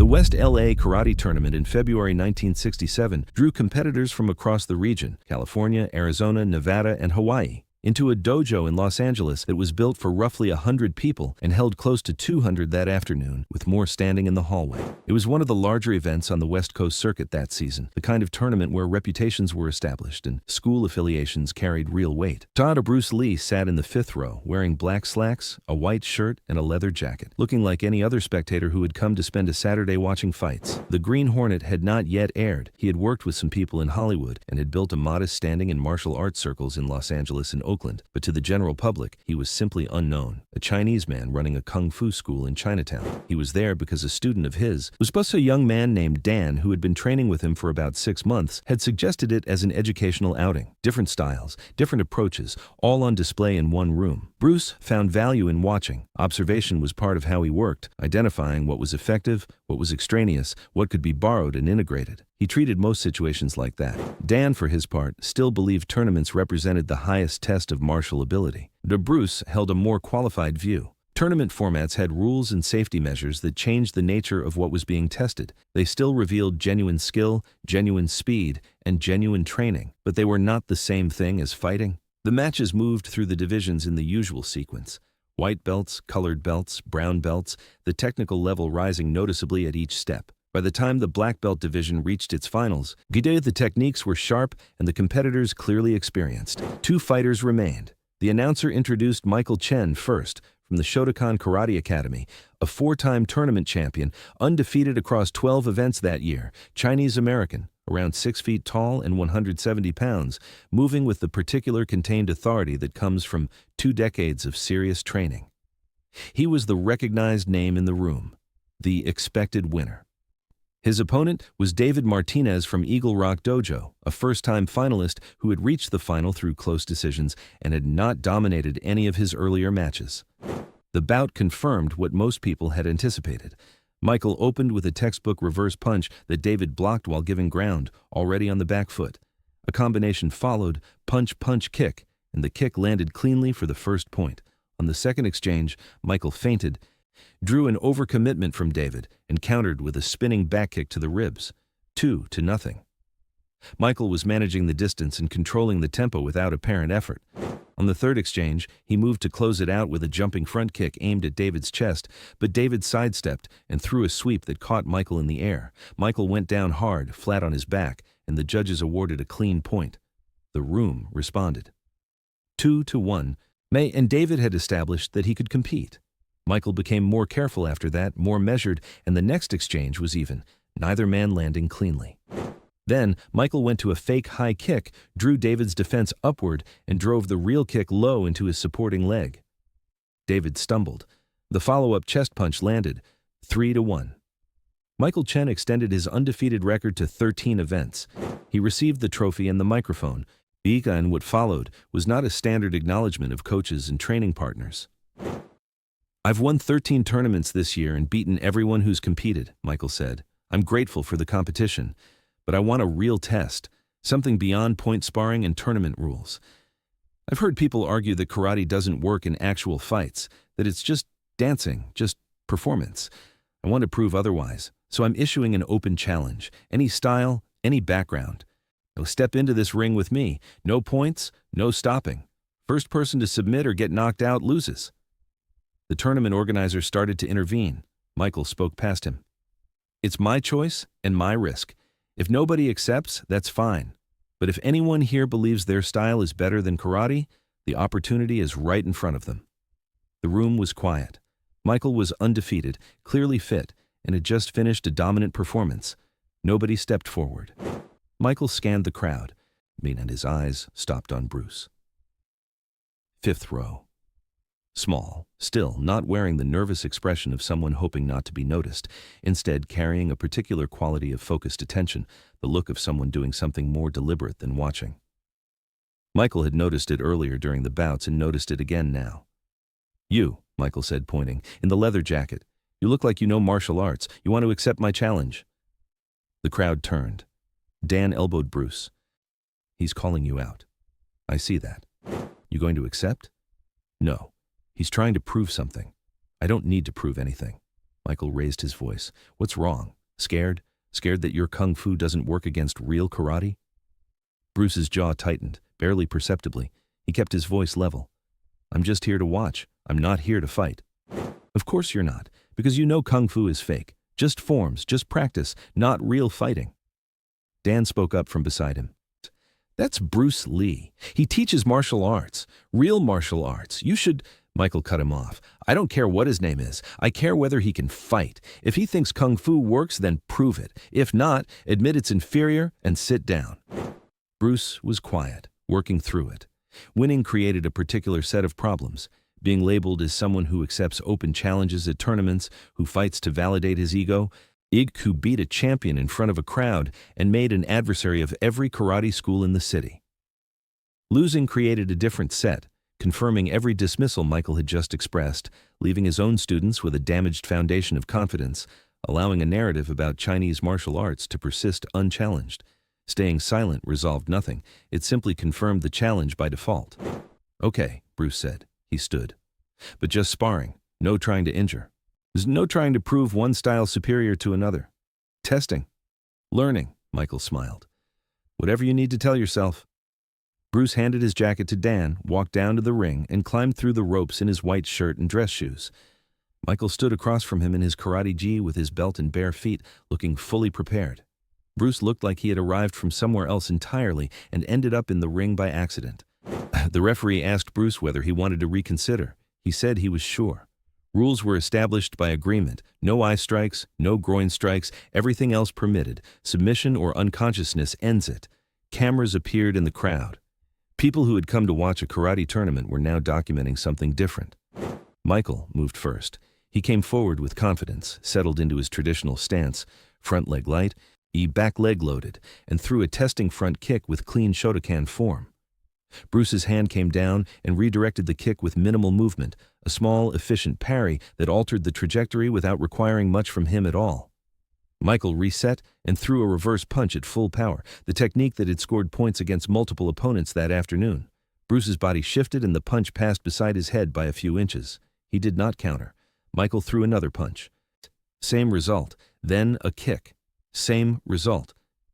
The West LA Karate Tournament in February 1967 drew competitors from across the region, California, Arizona, Nevada, and Hawaii, into a dojo in Los Angeles that was built for roughly 100 people and held close to 200 that afternoon, with more standing in the hallway. It was one of the larger events on the West Coast circuit that season, the kind of tournament where reputations were established and school affiliations carried real weight. Todd Bruce Lee sat in the fifth row, wearing black slacks, a white shirt, and a leather jacket, looking like any other spectator who had come to spend a Saturday watching fights. The Green Hornet had not yet aired. He had worked with some people in Hollywood and had built a modest standing in martial arts circles in Los Angeles and Oakland, but to the general public, he was simply unknown. A Chinese man running a kung fu school in Chinatown. He was there because a student of his, was plus a young man named Dan who had been training with him for about 6 months, had suggested it as an educational outing. Different styles, different approaches, all on display in one room. Bruce found value in watching. Observation was part of how he worked, identifying what was effective, what was extraneous, what could be borrowed and integrated. He treated most situations like that. Dan, for his part, still believed tournaments represented the highest test of martial ability. Bruce held a more qualified view. Tournament formats had rules and safety measures that changed the nature of what was being tested. They still revealed genuine skill, genuine speed, and genuine training, but they were not the same thing as fighting. The matches moved through the divisions in the usual sequence. White belts, colored belts, brown belts, the technical level rising noticeably at each step. By the time the black belt division reached its finals, the techniques were sharp and the competitors clearly experienced. 2 fighters remained. The announcer introduced Michael Chen first, from the Shotokan Karate Academy, a 4-time tournament champion, undefeated across 12 events that year, Chinese-American, around 6 feet tall and 170 pounds, moving with the particular contained authority that comes from 2 decades of serious training. He was the recognized name in the room, the expected winner. His opponent was David Martinez from Eagle Rock Dojo, a first-time finalist who had reached the final through close decisions and had not dominated any of his earlier matches. The bout confirmed what most people had anticipated. Michael opened with a textbook reverse punch that David blocked while giving ground, already on the back foot. A combination followed, punch, kick, and the kick landed cleanly for the first point. On the second exchange, Michael feinted, drew an overcommitment from David, and countered with a spinning back kick to the ribs, 2-0. Michael was managing the distance and controlling the tempo without apparent effort. On the third exchange, he moved to close it out with a jumping front kick aimed at David's chest, but David sidestepped and threw a sweep that caught Michael in the air. Michael went down hard, flat on his back, and the judges awarded a clean point. The room responded. 2-1. May and David had established that he could compete. Michael became more careful after that, more measured, and the next exchange was even, neither man landing cleanly. Then, Michael went to a fake high kick, drew David's defense upward, and drove the real kick low into his supporting leg. David stumbled. The follow-up chest punch landed, 3-1. Michael Chen extended his undefeated record to 13 events. He received the trophy and the microphone. Bika, and what followed was not a standard acknowledgement of coaches and training partners. "I've won 13 tournaments this year and beaten everyone who's competed," Michael said. "I'm grateful for the competition, but I want a real test, something beyond point sparring and tournament rules. I've heard people argue that karate doesn't work in actual fights, that it's just dancing, just performance. I want to prove otherwise, so I'm issuing an open challenge. Any style, any background. Now step into this ring with me. No points, no stopping. First person to submit or get knocked out loses." The tournament organizer started to intervene. Michael spoke past him. "It's my choice and my risk. If nobody accepts, that's fine. But if anyone here believes their style is better than karate, the opportunity is right in front of them." The room was quiet. Michael was undefeated, clearly fit, and had just finished a dominant performance. Nobody stepped forward. Michael scanned the crowd, and his eyes stopped on Bruce. Fifth row. Small, still not wearing the nervous expression of someone hoping not to be noticed, instead carrying a particular quality of focused attention, the look of someone doing something more deliberate than watching. Michael had noticed it earlier during the bouts and noticed it again now. "You," Michael said, pointing, "in the leather jacket. You look like you know martial arts. You want to accept my challenge." The crowd turned. Dan elbowed Bruce. "He's calling you out. I see that. You going to accept?" "No. He's trying to prove something. I don't need to prove anything." Michael raised his voice. "What's wrong? Scared? Scared that your kung fu doesn't work against real karate?" Bruce's jaw tightened, barely perceptibly. He kept his voice level. "I'm just here to watch. I'm not here to fight." "Of course you're not, because you know kung fu is fake. Just forms, just practice, not real fighting." Dan spoke up from beside him. "That's Bruce Lee. He teaches martial arts. Real martial arts. You should—" Michael cut him off. "I don't care what his name is. I care whether he can fight. If he thinks kung fu works, then prove it. If not, admit it's inferior and sit down." Bruce was quiet, working through it. Winning created a particular set of problems. Being labeled as someone who accepts open challenges at tournaments, who fights to validate his ego, who beat a champion in front of a crowd and made an adversary of every karate school in the city. Losing created a different set, confirming every dismissal Michael had just expressed, leaving his own students with a damaged foundation of confidence, allowing a narrative about Chinese martial arts to persist unchallenged. Staying silent resolved nothing. It simply confirmed the challenge by default. "Okay," Bruce said. He stood. "But just sparring. No trying to injure. There's no trying to prove one style superior to another. Testing. Learning," Michael smiled. "Whatever you need to tell yourself." Bruce handed his jacket to Dan, walked down to the ring, and climbed through the ropes in his white shirt and dress shoes. Michael stood across from him in his karate gi with his belt and bare feet, looking fully prepared. Bruce looked like he had arrived from somewhere else entirely and ended up in the ring by accident. The referee asked Bruce whether he wanted to reconsider. He said he was sure. Rules were established by agreement. No eye strikes, no groin strikes, everything else permitted. Submission or unconsciousness ends it. Cameras appeared in the crowd. People who had come to watch a karate tournament were now documenting something different. Michael moved first. He came forward with confidence, settled into his traditional stance, front leg light, back leg loaded, and threw a testing front kick with clean Shotokan form. Bruce's hand came down and redirected the kick with minimal movement, a small, efficient parry that altered the trajectory without requiring much from him at all. Michael reset and threw a reverse punch at full power, the technique that had scored points against multiple opponents that afternoon. Bruce's body shifted and the punch passed beside his head by a few inches. He did not counter. Michael threw another punch. Same result. Then a kick. Same result.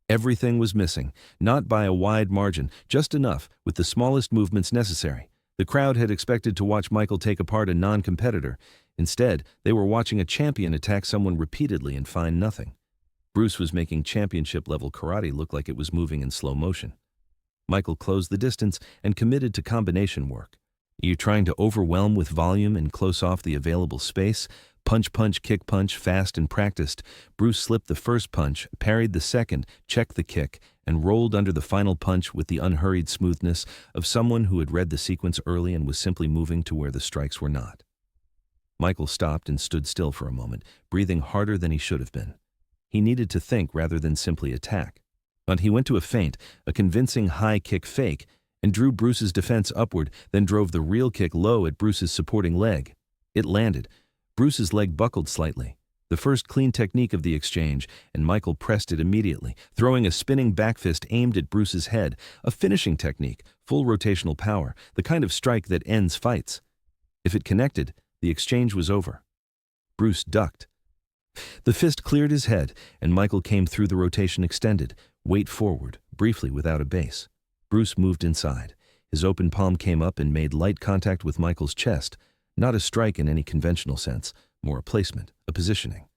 Everything was missing, not by a wide margin, just enough, with the smallest movements necessary. The crowd had expected to watch Michael take apart a non-competitor. Instead, they were watching a champion attack someone repeatedly and find nothing. Bruce was making championship-level karate look like it was moving in slow motion. Michael closed the distance and committed to combination work. Are you trying to overwhelm with volume and close off the available space? Punch, punch, kick, punch, fast and practiced. Bruce slipped the first punch, parried the second, checked the kick, and rolled under the final punch with the unhurried smoothness of someone who had read the sequence early and was simply moving to where the strikes were not. Michael stopped and stood still for a moment, breathing harder than he should have been. He needed to think rather than simply attack. But he went to a feint, a convincing high kick fake, and drew Bruce's defense upward, then drove the real kick low at Bruce's supporting leg. It landed. Bruce's leg buckled slightly. The first clean technique of the exchange, and Michael pressed it immediately, throwing a spinning back fist aimed at Bruce's head, a finishing technique, full rotational power, the kind of strike that ends fights. If it connected, the exchange was over. Bruce ducked. The fist cleared his head, and Michael came through the rotation extended, weight forward, briefly without a base. Bruce moved inside. His open palm came up and made light contact with Michael's chest, not a strike in any conventional sense, more a placement, a positioning.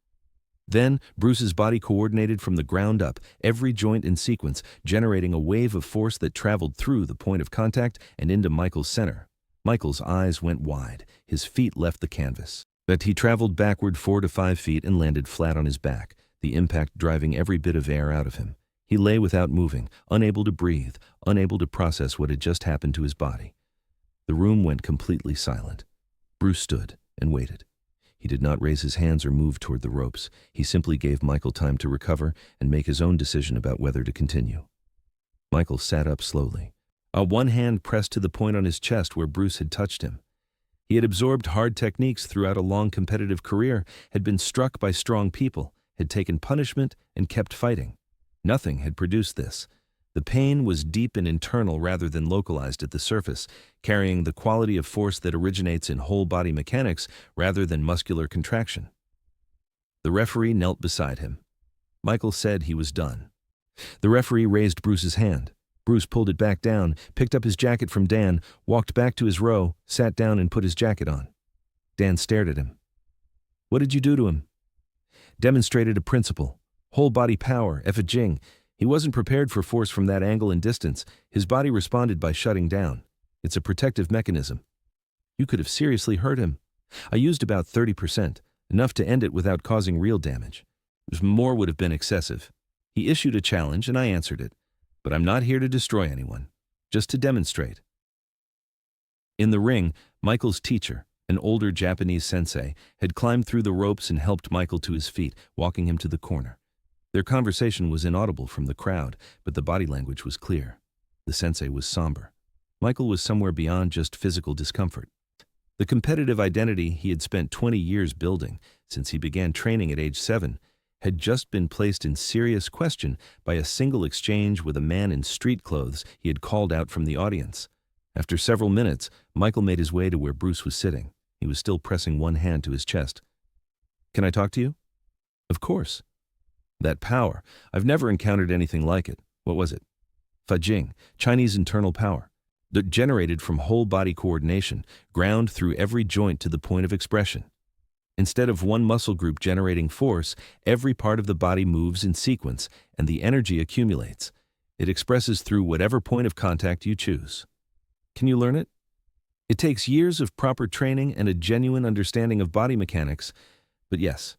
Then, Bruce's body coordinated from the ground up, every joint in sequence, generating a wave of force that traveled through the point of contact and into Michael's center. Michael's eyes went wide. His feet left the canvas. But he traveled backward 4 to 5 feet and landed flat on his back, the impact driving every bit of air out of him. He lay without moving, unable to breathe, unable to process what had just happened to his body. The room went completely silent. Bruce stood and waited. He did not raise his hands or move toward the ropes. He simply gave Michael time to recover and make his own decision about whether to continue. Michael sat up slowly. One hand pressed to the point on his chest where Bruce had touched him. He had absorbed hard techniques throughout a long competitive career, had been struck by strong people, had taken punishment, and kept fighting. Nothing had produced this. The pain was deep and internal rather than localized at the surface, carrying the quality of force that originates in whole-body mechanics rather than muscular contraction. The referee knelt beside him. Michael said he was done. The referee raised Bruce's hand. Bruce pulled it back down, picked up his jacket from Dan, walked back to his row, sat down and put his jacket on. Dan stared at him. "What did you do to him?" "Demonstrated a principle. Whole body power, Jing. He wasn't prepared for force from that angle and distance. His body responded by shutting down. It's a protective mechanism. You could have seriously hurt him. I used about 30%, enough to end it without causing real damage. More would have been excessive. He issued a challenge and I answered it. But I'm not here to destroy anyone, just to demonstrate." In the ring, Michael's teacher, an older Japanese sensei, had climbed through the ropes and helped Michael to his feet, walking him to the corner. Their conversation was inaudible from the crowd, but the body language was clear. The sensei was somber. Michael was somewhere beyond just physical discomfort. The competitive identity he had spent 20 years building, since he began training at age 7, had just been placed in serious question by a single exchange with a man in street clothes he had called out from the audience. After several minutes, Michael made his way to where Bruce was sitting. He was still pressing one hand to his chest. "Can I talk to you?" "Of course." "That power, I've never encountered anything like it. What was it?" "Jing, Chinese internal power. That generated from whole body coordination, ground through every joint to the point of expression. Instead of one muscle group generating force, every part of the body moves in sequence, and the energy accumulates. It expresses through whatever point of contact you choose." "Can you learn it?" "It takes years of proper training and a genuine understanding of body mechanics, but yes,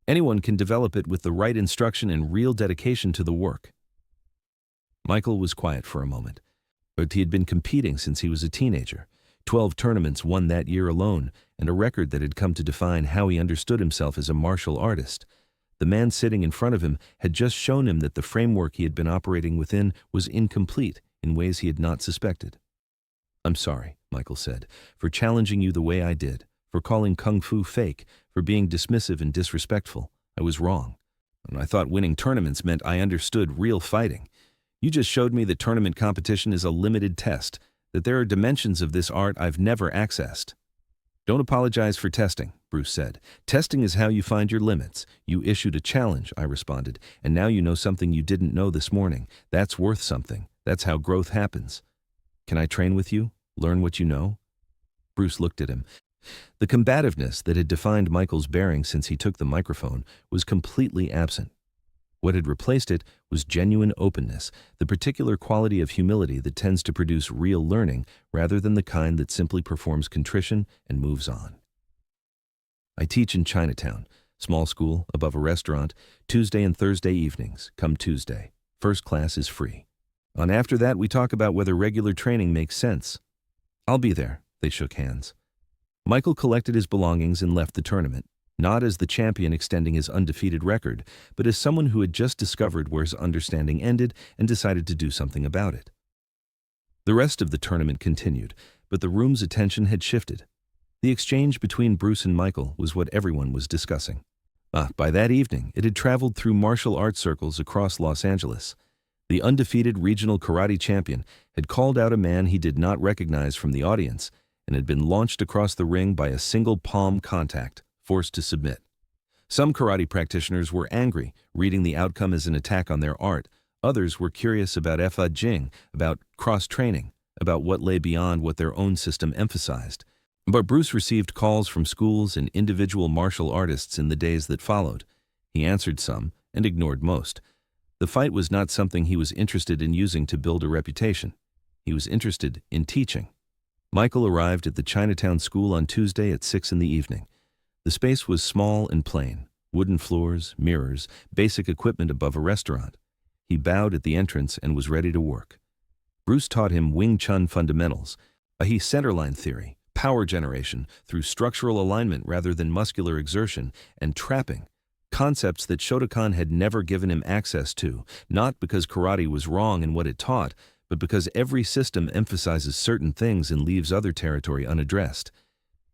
anyone can develop it with the right instruction and real dedication to the work." Michael was quiet for a moment, but he had been competing since he was a teenager. 12 tournaments won that year alone, and a record that had come to define how he understood himself as a martial artist. The man sitting in front of him had just shown him that the framework he had been operating within was incomplete in ways he had not suspected. "I'm sorry," Michael said, "for challenging you the way I did, for calling Kung Fu fake, for being dismissive and disrespectful. I was wrong. And I thought winning tournaments meant I understood real fighting. You just showed me that tournament competition is a limited test, that there are dimensions of this art I've never accessed." "Don't apologize for testing," Bruce said. "Testing is how you find your limits. You issued a challenge," I responded, "and now you know something you didn't know this morning. That's worth something. That's how growth happens. Can I train with you? Learn what you know?" Bruce looked at him. The combativeness that had defined Michael's bearing since he took the microphone was completely absent. What had replaced it was genuine openness, the particular quality of humility that tends to produce real learning rather than the kind that simply performs contrition and moves on. "I teach in Chinatown, small school, above a restaurant, Tuesday and Thursday evenings. Come Tuesday. First class is free. On after that, we talk about whether regular training makes sense." "I'll be there." They shook hands. Michael collected his belongings and left the tournament, not as the champion extending his undefeated record, but as someone who had just discovered where his understanding ended and decided to do something about it. The rest of the tournament continued, but the room's attention had shifted. The exchange between Bruce and Michael was what everyone was discussing. By that evening, it had traveled through martial arts circles across Los Angeles. The undefeated regional karate champion had called out a man he did not recognize from the audience and had been launched across the ring by a single palm contact, forced to submit. Some karate practitioners were angry, reading the outcome as an attack on their art. Others were curious about Jing, about cross-training, about what lay beyond what their own system emphasized. But Bruce received calls from schools and individual martial artists in the days that followed. He answered some and ignored most. The fight was not something he was interested in using to build a reputation. He was interested in teaching. Michael arrived at the Chinatown school on Tuesday at 6 in the evening. The space was small and plain, wooden floors, mirrors, basic equipment above a restaurant. He bowed at the entrance and was ready to work. Bruce taught him Wing Chun fundamentals, a centerline theory, power generation through structural alignment rather than muscular exertion, and trapping, concepts that Shotokan had never given him access to, not because karate was wrong in what it taught, but because every system emphasizes certain things and leaves other territory unaddressed.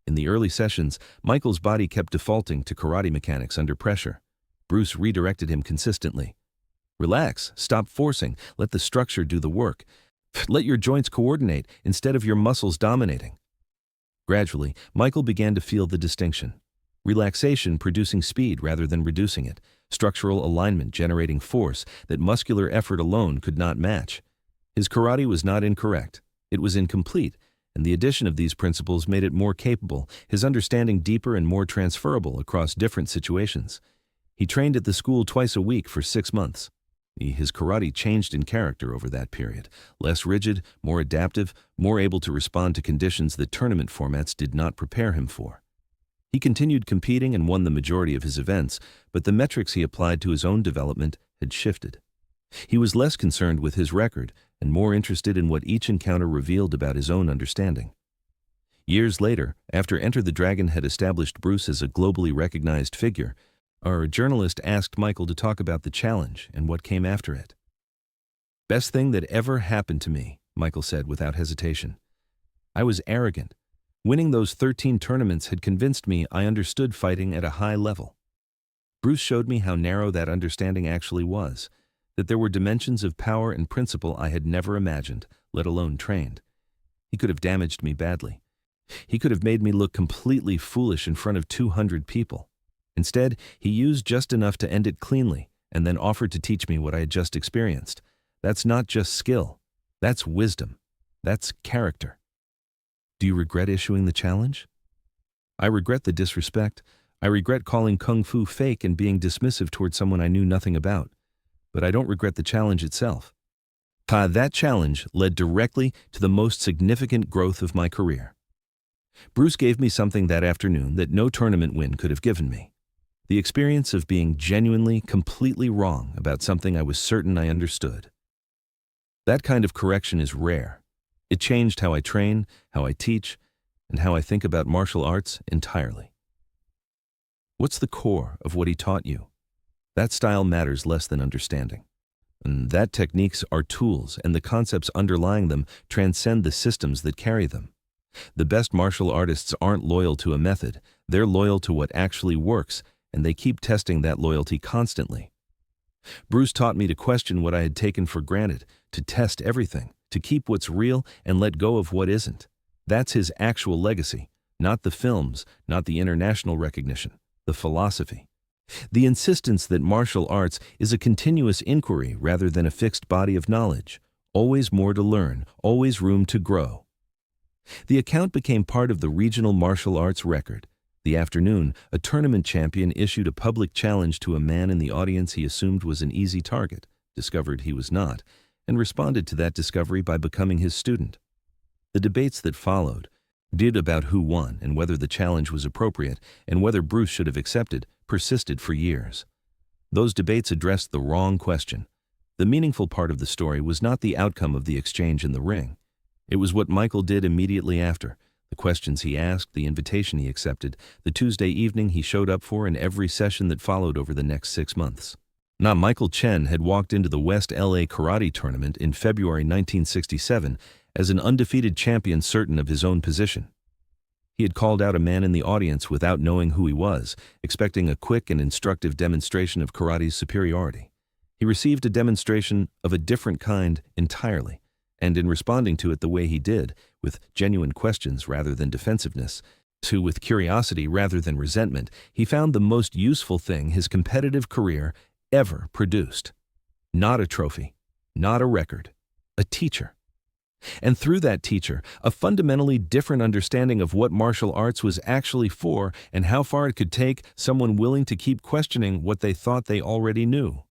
In the early sessions, Michael's body kept defaulting to karate mechanics under pressure. Bruce redirected him consistently. "Relax, stop forcing, let the structure do the work. Let your joints coordinate instead of your muscles dominating." Gradually, Michael began to feel the distinction. relaxation producing speed rather than reducing it, structural alignment generating force that muscular effort alone could not match. His karate was not incorrect. It was incomplete, and the addition of these principles made it more capable, his understanding deeper and more transferable across different situations. He trained at the school twice a week for 6 months. His karate changed in character over that period, less rigid, more adaptive, more able to respond to conditions that tournament formats did not prepare him for. He continued competing and won the majority of his events, but the metrics he applied to his own development had shifted. He was less concerned with his record and more interested in what each encounter revealed about his own understanding. Years later, after Enter the Dragon had established Bruce as a globally recognized figure, our journalist asked Michael to talk about the challenge and what came after it. "Best thing that ever happened to me," Michael said without hesitation. "I was arrogant. Winning those 13 tournaments had convinced me I understood fighting at a high level. Bruce showed me how narrow that understanding actually was, that there were dimensions of power and principle I had never imagined, let alone trained. He could have damaged me badly. He could have made me look completely foolish in front of 200 people. Instead, he used just enough to end it cleanly and then offered to teach me what I had just experienced. That's not just skill. That's wisdom. That's character." "Do you regret issuing the challenge?" "I regret the disrespect. I regret calling Kung Fu fake and being dismissive toward someone I knew nothing about. But I don't regret the challenge itself. That challenge led directly to the most significant growth of my career. Bruce gave me something that afternoon that no tournament win could have given me. The experience of being genuinely, completely wrong about something I was certain I understood. That kind of correction is rare. It changed how I train, how I teach, and how I think about martial arts entirely." What's the core of what he taught you? That style matters less than understanding. And that techniques are tools, and the concepts underlying them transcend the systems that carry them. The best martial artists aren't loyal to a method, they're loyal to what actually works, and they keep testing that loyalty constantly. Bruce taught me to question what I had taken for granted, to test everything, to keep what's real and let go of what isn't. That's his actual legacy, not the films, not the international recognition, the philosophy. The insistence that martial arts is a continuous inquiry rather than a fixed body of knowledge, always more to learn, always room to grow. The account became part of the regional martial arts record. The afternoon, a tournament champion issued a public challenge to a man in the audience he assumed was an easy target, discovered he was not, and responded to that discovery by becoming his student. The debates that followed did about who won and whether the challenge was appropriate and whether Bruce should have accepted persisted for years. Those debates addressed the wrong question. The meaningful part of the story was not the outcome of the exchange in the ring. It was what Michael did immediately after, the questions he asked, the invitation he accepted, the Tuesday evening he showed up for, and every session that followed over the next 6 months. Now, Michael Chen had walked into the West LA Karate Tournament in February 1967 as an undefeated champion certain of his own position. He had called out a man in the audience without knowing who he was, expecting a quick and instructive demonstration of karate's superiority. He received a demonstration of a different kind entirely, and in responding to it the way he did, with genuine questions rather than defensiveness, with curiosity rather than resentment, he found the most useful thing his competitive career ever produced. Not a trophy, not a record, a teacher. And through that teacher, a fundamentally different understanding of what martial arts was actually for and how far it could take someone willing to keep questioning what they thought they already knew.